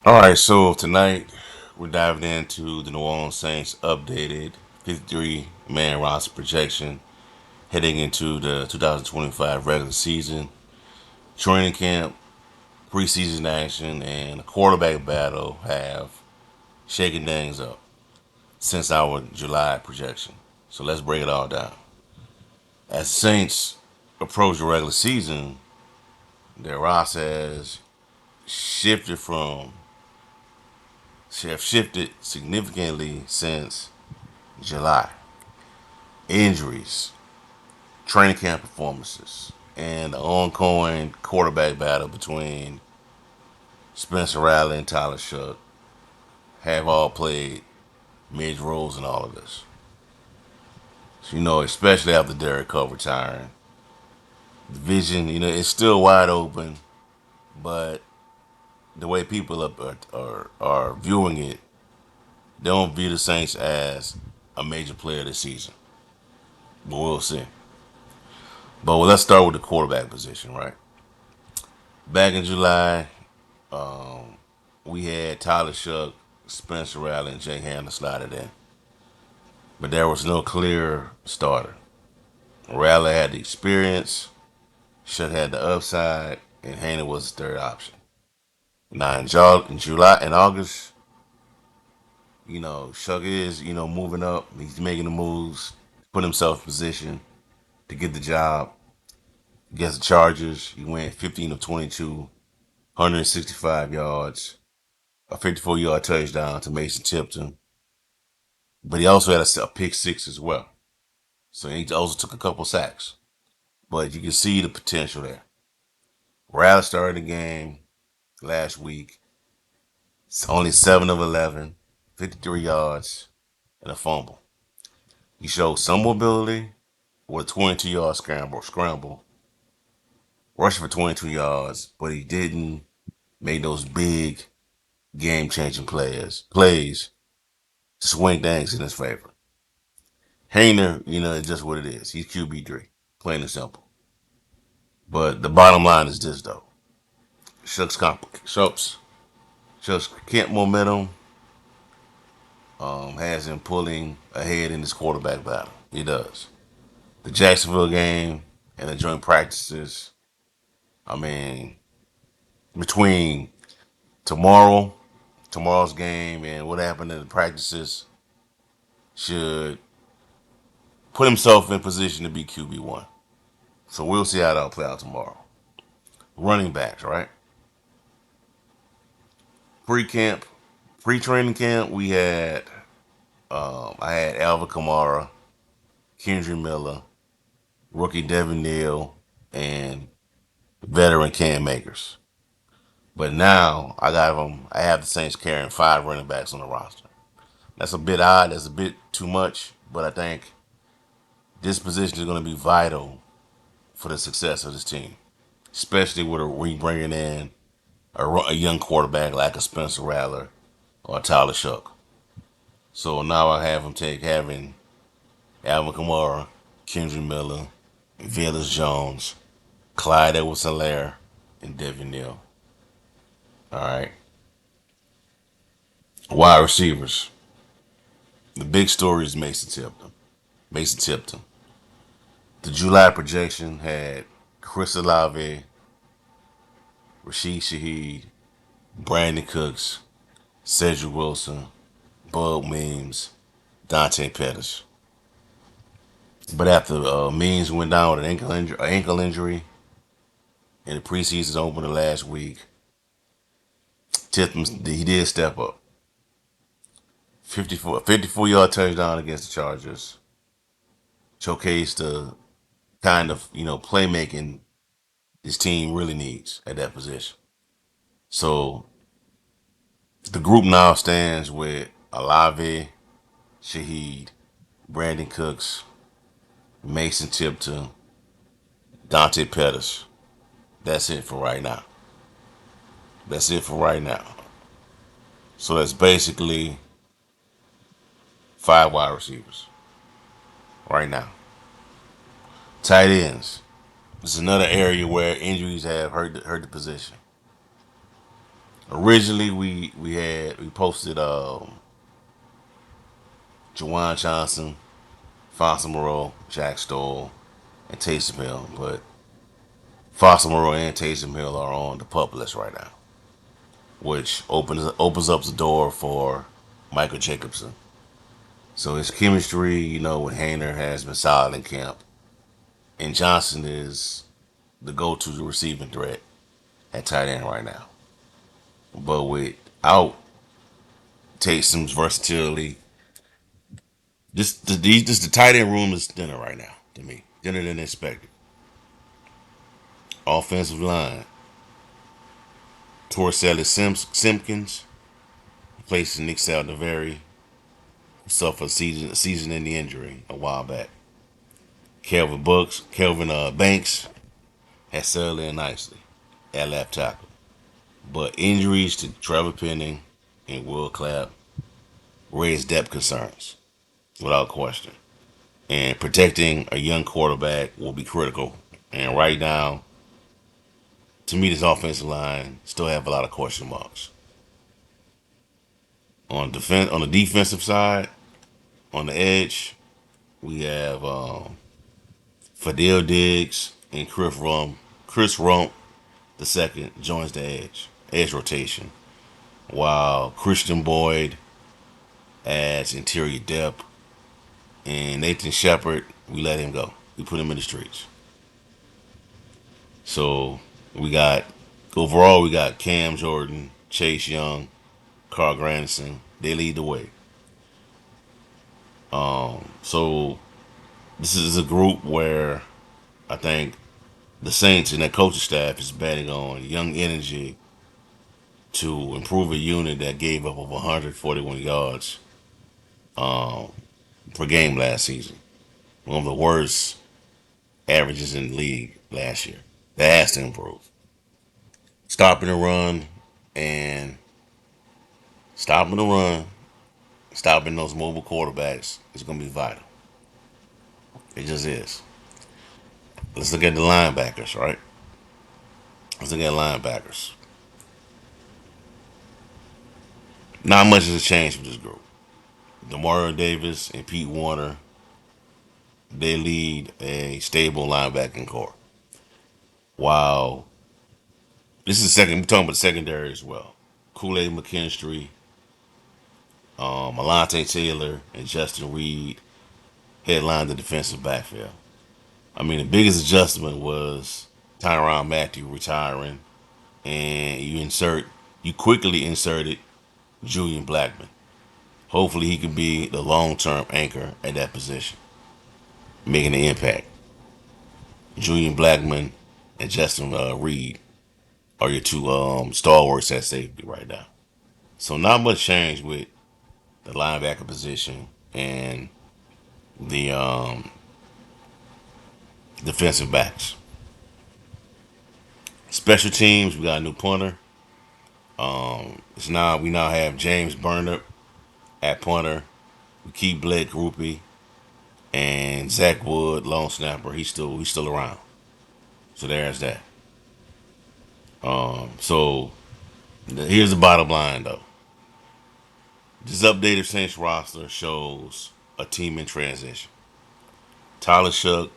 All right, so tonight we're diving into the New Orleans Saints updated 53-man roster projection heading into the 2025 regular season, training camp, preseason action, and a quarterback battle have shaken things up since our July projection. So let's break it all down. As Saints approach the regular season, their roster has shifted from have shifted significantly since July. Injuries, training camp performances, and the ongoing quarterback battle between Spencer Rattler and Tyler Shough have all played major roles in all of this. So, especially after Derek Carr retiring. The vision, it's still wide open, but the way people are viewing it, they don't view the Saints as a major player this season. But we'll see. But let's start with the quarterback position, right? Back in July, we had Tyler Shough, Spencer Rattler, and Jay Hamler slotted in. But there was no clear starter. Rattler had the experience, Shough had the upside, and Haney was the third option. Now in July and August, Shough is, moving up. He's making the moves, put himself in position to get the job against the Chargers. He went 15 of 22, 165 yards, a 54-yard touchdown to Mason Tipton. But he also had a pick six as well. So he also took a couple sacks. But you can see the potential there. Rattler started the game last week. It's only 7 of 11, 53 yards, and a fumble. He showed some mobility with a 22-yard scramble, rushing for 22 yards, but he didn't make those big game-changing plays to swing things in his favor. Hayner, is just what it is. He's QB3, plain and simple. But the bottom line is this, though. Shucks camp momentum has him pulling ahead in this quarterback battle. He does. The Jacksonville game and the joint practices, I mean, between tomorrow, tomorrow's game, and what happened in the practices, should put himself in position to be QB1. So we'll see how that'll play out tomorrow. Running backs, right? Pre-camp, pre-training camp, I had Alvin Kamara, Kendry Miller, rookie Devin Neal, and veteran Cam Akers. But now I have the Saints carrying 5 running backs on the roster. That's a bit odd. That's a bit too much. But I think this position is going to be vital for the success of this team, especially with we bringing in a young quarterback like a Spencer Rattler or Tyler Shough. So now I have having Alvin Kamara, Kendry Miller, Velus Jones, Clyde Edwards-Helaire, and Devin Neal. All right. Wide receivers. The big story is Mason Tipton. Mason Tipton. The July projection had Chris Olave, Rashid Shaheed, Brandon Cooks, Cedric Wilson, Bud Means, Dante Pettis. But after Means went down with an ankle injury in the preseason opener last week, Tipton he did step up. 54-yard touchdown against the Chargers. Showcased the kind of, playmaking this team really needs at that position. So the group now stands with Olave, Shaheed, Brandon Cooks, Mason Tipton, Dante Pettis. That's it for right now. That's it for right now. So that's basically 5 wide receivers right now. Tight ends. This is another area where injuries have hurt the position. Originally, we posted Jawan Johnson, Fonsa Moreau, Jack Stoll, and Taysom Hill, but Fonsa Moreau and Taysom Hill are on the pup list right now, which opens up the door for Michael Jacobson. So his chemistry, with Hayner has been solid in camp, and Johnson is the go-to receiving threat at tight end right now. But without Taysom's versatility, this the tight end room is thinner right now to me, thinner than expected. Offensive line, Torcelli Simpkins replacing Nick Saldiveri, who suffered season-ending injury a while back. Kelvin Banks has settled in nicely at left tackle, but injuries to Trevor Penning and Will Clapp raise depth concerns without question. And protecting a young quarterback will be critical. And right now, to me, this offensive line still have a lot of question marks. On the defensive side, on the edge, we have Fadil Diggs and Chris Rump the second joins the edge rotation, while Christian Boyd adds interior depth, and Nathan Shepard, we let him go. We put him in the streets. So we got overall we got Cam Jordan, Chase Young, Carl Granderson. They lead the way. So this is a group where I think the Saints and their coaching staff is betting on young energy to improve a unit that gave up over 141 yards per game last season. One of the worst averages in the league last year. That has to improve. Stopping the run and stopping the run, stopping those mobile quarterbacks is going to be vital. It just is. Let's look at the linebackers, right? Let's look at linebackers. Not much has changed with this group. Demario Davis and Pete Warner, they lead a stable linebacking core. While this is second, we're talking about the secondary as well. Kool-Aid McKinstry, Alante Taylor, and Justin Reed headline the defensive backfield. I mean, the biggest adjustment was Tyrann Mathieu retiring, and you quickly inserted Julian Blackman. Hopefully, he can be the long-term anchor at that position, making an impact. Julian Blackman and Justin Reed are your two stalwarts at safety right now. So not much change with the linebacker position and the defensive backs. Special teams, we got a new punter. We now have James Burnett at punter. We keep Blake Groupie and Zach Wood, long snapper. He's still around. So there's that. Here's the bottom line though. This updated Saints roster shows a team in transition. Tyler Shough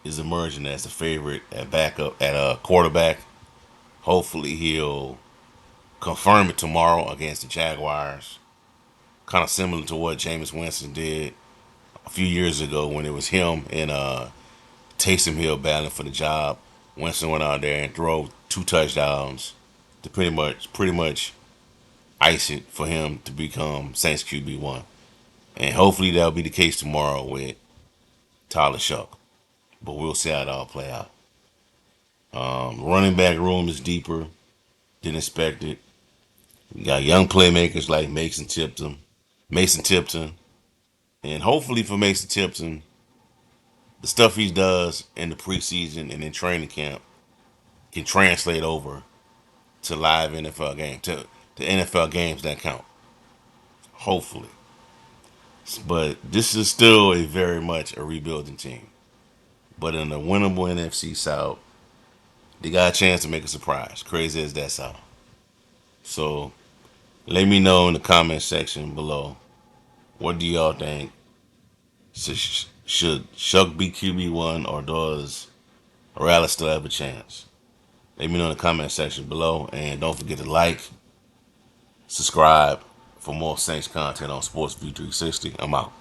is emerging as the favorite at backup at quarterback. Hopefully he'll confirm it tomorrow against the Jaguars. Kind of similar to what Jameis Winston did a few years ago when it was him and Taysom Hill battling for the job. Winston went out there and threw 2 touchdowns to pretty much ice it for him to become Saints QB1. And hopefully that'll be the case tomorrow with Tyler Shough. But we'll see how it all play out. Running back room is deeper than expected. We got young playmakers like Mason Tipton, and hopefully for Mason Tipton, the stuff he does in the preseason and in training camp can translate over to live NFL game to NFL games that count. Hopefully, but this is still a very much a rebuilding team. But in the winnable NFC South, they got a chance to make a surprise. Crazy as that sounds. So let me know in the comment section below. What do y'all think? Should Shough be QB1 or does Rattler still have a chance? Let me know in the comment section below. And don't forget to like, subscribe for more Saints content on Sports View 360. I'm out.